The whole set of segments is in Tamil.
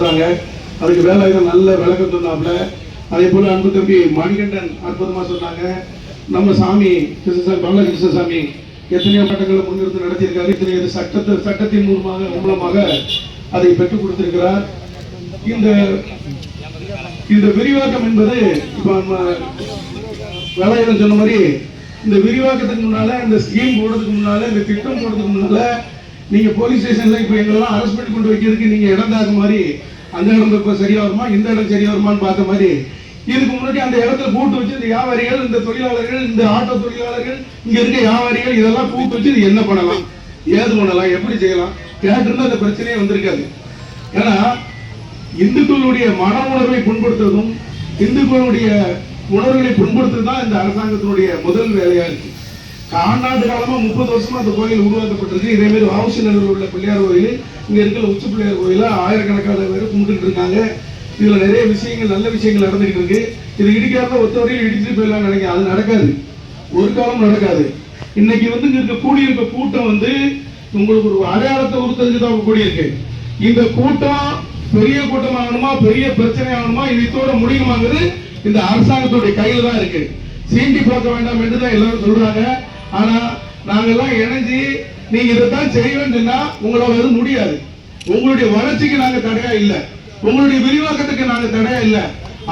சொல்றாங்க. அதுக்கு வேலாயுதம் நல்ல விளக்கம் சொன்னாப்ல. அதே போல அன்பு தம்பி மணிகண்டன் அற்புதமா சொன்னாங்க. நம்ம சாமி கிருஷ்ணசாமி பால கிருஷ்ணசாமி எத்தனையோ பட்டங்களை முன்னிறுத்தி நடத்தியிருக்காரு. இத்தனையோ சட்டத்தின் மூலமாக அதை பெற்றுக் கொடுத்திருக்கிறார். இந்த விரிவாக்கம் என்பது இப்ப வேலாயுதம் சொன்ன மாதிரி இந்த விரிவாக்கத்துக்கு முன்னால, இந்த ஸ்கீம் போடுறதுக்கு முன்னால, இந்த திட்டம் போடுறதுக்கு முன்னால நீங்க போலீஸ் ஸ்டேஷன்ல இப்ப எங்கெல்லாம் அரெஸ்ட் பண்ணி கொண்டு வைக்கிறதுக்கு நீங்க இடம் தாக்க மாதிரி அந்த இடம் இப்ப சரியா வருமா, இந்த இடம் சரியா வருமானு பார்த்த மாதிரி இதுக்கு முன்னாடி அந்த இடத்துல கூட்டு வச்சு இந்த வியாபாரிகள், இந்த தொழிலாளர்கள், இந்த ஆட்டோ தொழிலாளர்கள், இங்க இருக்க வியாபாரிகள் இதெல்லாம் கூட்டு வச்சு இது என்ன பண்ணலாம், ஏது பண்ணலாம், எப்படி செய்யலாம் கேட்டிருந்தா அந்த பிரச்சனையே வந்திருக்காது. ஏன்னா இந்துக்களுடைய மன உணர்வை புண்படுத்துவதும் இந்துக்களுடைய உணர்வுகளை புண்படுத்துறது தான் இந்த அரசாங்கத்தினுடைய முதல் வேலையா இருக்கு. காண்டாண்டு காலமா 30 வருஷமா அந்த கோயில் உருவாக்கப்பட்டிருக்கு. இதே மாதிரி வாவுசி நகரில் உள்ள பிள்ளையார் கோயில், இங்க இருக்கிற உச்சி பிள்ளையார் கோயில ஆயிரக்கணக்கான பேர் கும்பிட்டு இருக்காங்க. இதுல நிறைய விஷயங்கள், நல்ல விஷயங்கள் நடந்துகிட்டு இருக்கு. இது இடிக்காத ஒத்தவரையில் இடிச்சுட்டு போயிடலாம் நினைக்கிறேன். அது நடக்காது, ஒரு காலம் நடக்காது. இன்னைக்கு இங்க இருக்க கூடியிருக்க கூட்டம் உங்களுக்கு ஒரு அடையாளத்தை உறுத்துறதுக்கு தான் கூடியிருக்கு. இந்த கூட்டம் பெரிய கூட்டம் ஆகணுமா, பெரிய பிரச்சனை ஆகணுமா, இதோட முடியுமாங்கிறது இந்த அரசாங்கத்துடைய கையில தான் இருக்கு. சீண்டி பார்க்க வேண்டாம் என்று தான் எல்லாரும் சொல்றாங்க. ஆனா நாங்கெல்லாம் இணைஞ்சு நீங்க இதைத்தான் செய்வேன்னு சொன்னா உங்களால அது முடியாது. உங்களுடைய வளர்ச்சிக்கு நாங்க தடையா இல்லை, உங்களுடைய விரிவாக்கத்துக்கு நாங்க தடையா இல்லை.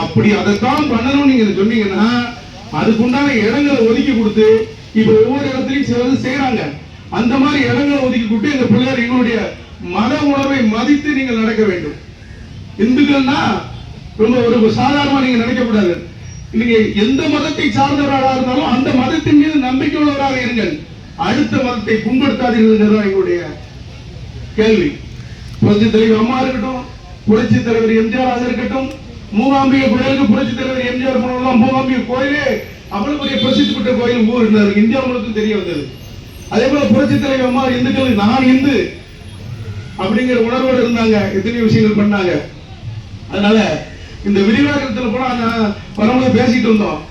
அப்படி அதைத்தான் பண்ணணும் நீங்க சொன்னீங்கன்னா அதுக்குண்டான இடங்களை ஒதுக்கி கொடுத்து இப்ப ஒவ்வொரு இடத்துலையும் சிலது செய்யறாங்க. அந்த மாதிரி இடங்களை ஒதுக்கி கொடுத்து இந்த பிள்ளையார் எங்களுடைய மத உணர்வை மதித்து நீங்கள் நடக்க வேண்டும். இந்துக்கள்னா ரொம்ப ஒரு சாதாரணமா நீங்க நினைக்கக்கூடாது. நீங்க எந்த மதத்தை சார்ந்தவராக இருந்தாலும் அந்த மதத்தின் மீது நம்பிக்கை உள்ளவராக இருங்கள். அடுத்த மதத்தை புண்படுத்தாதீர்கள் எங்களுடைய கேள்வி. புரட்சி தலைவர் அம்மா இருக்கட்டும், புரட்சி தலைவர் எம்ஜிஆர் இருக்கட்டும், மூகாம்பிகை கோயிலுக்கு புரட்சி தலைவர் எம்ஜிஆர் போனதெல்லாம் மூகாம்பிகை கோயிலே அவ்வளவு பெரிய பிரசித்தி பெற்ற கோயில் ஊர் இருந்தாரு, இந்தியா முழுக்க தெரிய வந்தது. அதே போல புரட்சி தலைவர் அம்மா இந்துக்கள், நான் இந்து அப்படிங்கிற உணர்வோடு இருந்தாங்க, எத்தனை விஷயங்கள் பண்ணாங்க. அதனால இந்த விரிவாக்கத்தில் கூட பரவாயில்ல பேசிட்டு இருந்தோம்.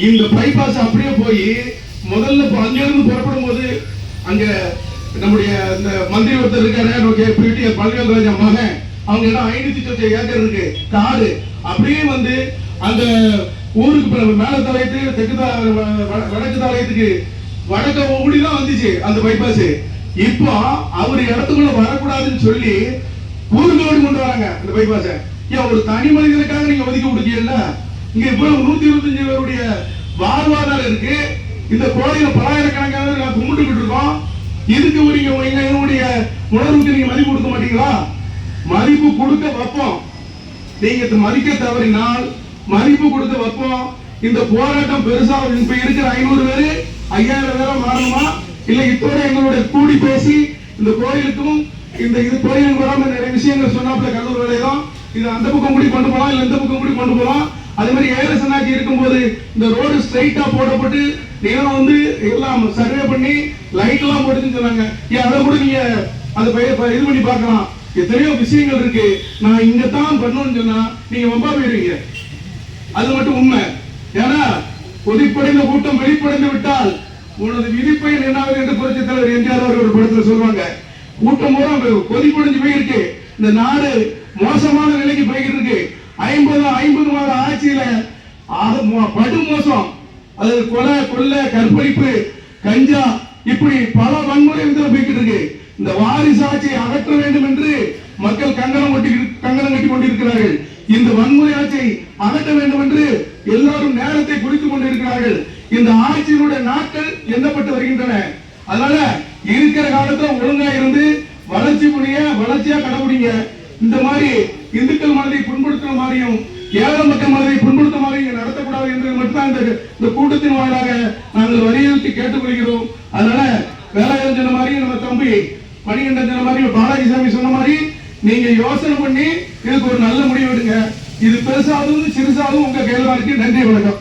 இந்த பைபாஸ் அப்படியே போய் முதல்ல அங்கிருந்து புறப்படும் போது அங்க நம்முடைய இந்த மந்திரி ஒருத்தர் இருக்காரு, பல்வேல் ராஜா மகன், அவங்க இடம் 500 ஏக்கர் இருக்கு, காடு. அப்படியே அந்த ஊருக்கு மேல தலையத்து தெற்கு வடக்கு தலையத்துக்கு வடக்க ஓடிதான் வந்துச்சு அந்த பைபாஸ். இப்போ அவரு இடத்துக்குள்ள வரக்கூடாதுன்னு சொல்லி ஊருக்கு கொண்டு வராங்க அந்த பைபாஸ. ஏன் ஒரு தனி மனிதனுக்காக நீங்க ஒதுக்கி கொடுக்கல? இங்க இப்போ 125 பேருடைய வாழ்வாதாரம் இருக்கு. இந்த கோயில பலாயிரக்கணக்கான நான் கும்பிட்டுக்கிட்டு இருக்கோம். இதுக்கு என்னுடைய உணர்வுக்கு நீங்க மதிப்பு கொடுக்க மாட்டீங்களா? மதிப்பு கொடுக்க வைப்போம். நீங்க மதிக்க தவறினால் மதிப்பு கொடுக்க வைப்போம். இந்த போராட்டம் பெருசா இப்ப இருக்கிற 500 பேரு 5000 பேரா மாறணுமா? இல்ல இதோட எங்களுடைய கூடி பேசி இந்த கோயிலுக்கும் இந்த இது கோயிலுக்கு வராம நிறைய விஷயங்கள் சொன்னாப்ல கல்லூரி வேலைதான். இது அந்த பக்கம் கூடி கொண்டு போலாம், இல்ல இந்த பக்கம் கூடி கொண்டு போலாம். அதே மாதிரி ஏலசனாக்கி இருக்கும்போது இந்த ரோடு ஸ்ட்ரைட்டா போடப்பட்டு நீங்க எல்லாம் சர்வே பண்ணி லைட் எல்லாம் போட்டுன்னு சொன்னாங்க. அதை கூட நீங்க அதை இது பண்ணி பார்க்கலாம். எத்தனையோ விஷயங்கள் இருக்கு. நான் இங்கதான் பண்ணணும்னு சொன்னா நீங்க வம்பா போயிருவீங்க. அது மட்டும் உண்மை. ஏன்னா கொதிப்படைந்த கூட்டம் வெளிப்படைந்து விட்டால் உனது விதிப்பயன் என்னாவது என்று புரட்சி தலைவர் எம்ஜிஆர் அவர் ஒரு படத்துல சொல்லுவாங்க. கூட்டம் பூரா கொதிப்படைஞ்சு போயிருக்கு. இந்த நாடு மோசமான நிலைக்கு போய்கிட்டு இருக்கு. 50 மாத ஆட்சியில படு மோசம், அது கொலை, கொள்ளை, கற்பழிப்பு, கஞ்சா, இப்படி பல வன்முறை போய்கிட்டு இருக்கு. இந்த வாரிசு ஆட்சியை அகற்ற வேண்டும் என்று மக்கள் கங்கணம் கட்டி கொண்டிருக்கிறார்கள். இந்த வன்முறை ஆட்சியை அகற்ற வேண்டும் என்று எல்லாரும் நேரத்தை குறித்துக் கொண்டிருக்கிறார்கள். இந்த ஆட்சியினுடைய நாட்கள் எண்ணப்பட்டு வருகின்றன. அதனால இருக்கிற காலத்துல ஒழுங்கா இருந்து வளர்ச்சி புரிய, வளர்ச்சியா கடைபிடிங்க. இந்த மாதிரி இந்துக்கள் மனதை புண்படுத்துற மாதிரியும் ஏழை மக்கள் மனதை புண்படுத்த மாதிரியும் நடத்தக்கூடாது என்று மட்டும்தான் இந்த கூட்டத்தின் வாயிலாக நாங்கள் வலியுறுத்தி கேட்டுக்கொள்கிறோம். அதனால வேலாயுதம் சொன்ன மாதிரி, நம்ம தம்பி மணிகண்டன் சொன்ன மாதிரி, பாலாஜி சாமி சொன்ன மாதிரி நீங்க யோசனை பண்ணி இதுக்கு ஒரு நல்ல முடிவு எடுங்க. இது பெருசாகவும் சிறுசாகவும் உங்க கையில இருக்கு. நன்றி, வணக்கம்.